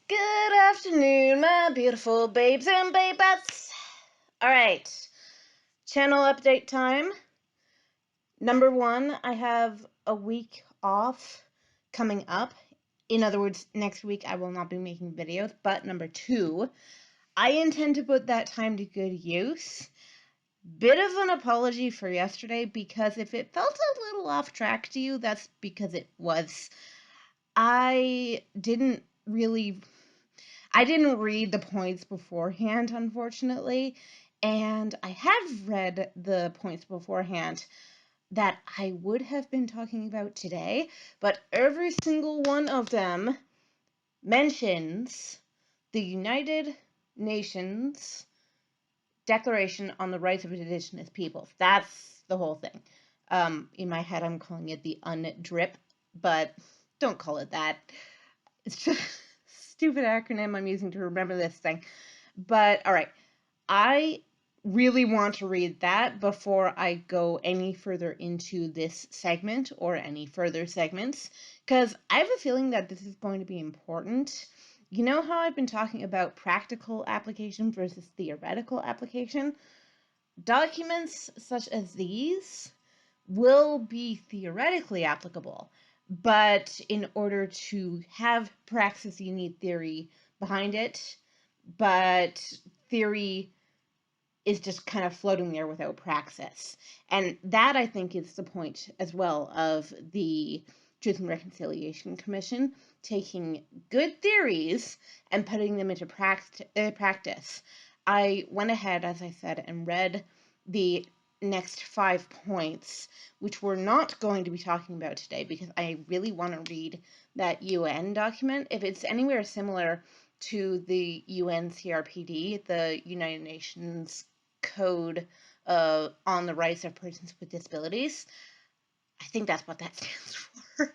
Good afternoon, my beautiful babes and babettes. Alright, channel update time. Number one, I have a week off coming up. In other words, next week I will not be making videos. But number two, I intend to put that time to good use. Bit of an apology for yesterday, because if it felt a little off track to you, that's because it was. I didn't read the points beforehand, unfortunately, and I have read the points beforehand that I would have been talking about today, but every single one of them mentions the United Nations Declaration on the Rights of Indigenous Peoples. That's the whole thing. In my head, I'm calling it the UNDRIP, but don't call it that. It's just stupid acronym I'm using to remember this thing. But all right, I really want to read that before I go any further into this segment or any further segments, because I have a feeling that this is going to be important. You know how I've been talking about practical application versus theoretical application? Documents such as these will be theoretically applicable, but in order to have praxis, you need theory behind it. But theory is just kind of floating there without praxis. And that, I think, is the point as well of the Truth and Reconciliation Commission, taking good theories and putting them into practice. I went ahead, as I said, and read the next 5 points, which we're not going to be talking about today because I really want to read that UN document. If it's anywhere similar to the UNCRPD, the United Nations Code on the Rights of Persons with Disabilities, I think that's what that stands for.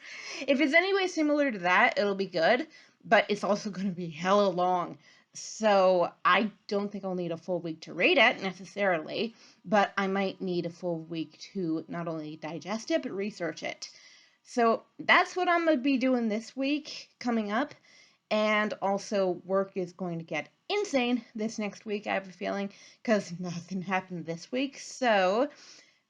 If it's anyway similar to that, it'll be good, but it's also going to be hella long. So I don't think I'll need a full week to read it necessarily, but I might need a full week to not only digest it, but research it. So that's what I'm going to be doing this week coming up. And also, work is going to get insane this next week, I have a feeling, because nothing happened this week. So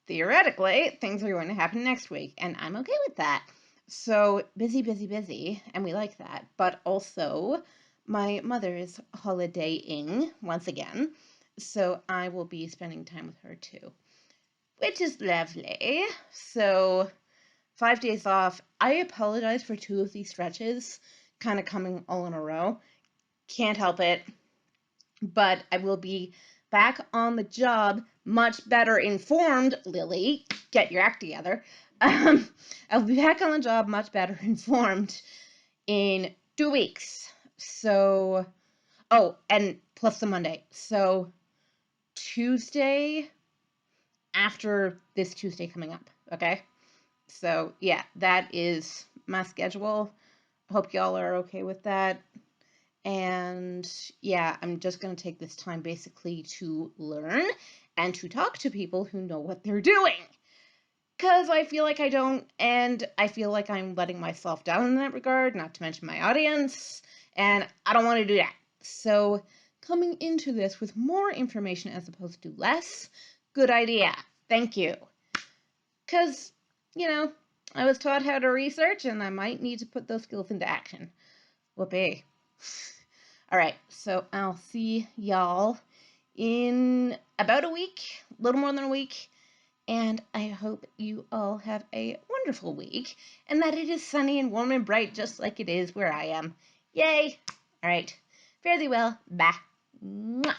theoretically, things are going to happen next week, and I'm okay with that. So busy, busy, busy, and we like that. But also, my mother is holidaying once again, so I will be spending time with her too, which is lovely. So 5 days off. I apologize for 2 of these stretches kind of coming all in a row. Can't help it. But I will be back on the job much better informed. Lily, get your act together. I'll be back on the job much better informed in 2 weeks. So, oh, and plus the Monday. So Tuesday after this Tuesday coming up, okay? So yeah, that is my schedule. Hope y'all are okay with that. And yeah, I'm just going to take this time basically to learn and to talk to people who know what they're doing. Because I feel like I don't, and I feel like I'm letting myself down in that regard, not to mention my audience, and I don't want to do that. So, coming into this with more information as opposed to less, good idea. Thank you. Because, I was taught how to research, and I might need to put those skills into action. Whoopee. Alright, so I'll see y'all in about a week, a little more than a week, and I hope you all have a wonderful week, and that it is sunny and warm and bright just like it is where I am. Yay! Alright, fare thee well. Bye. Mwah.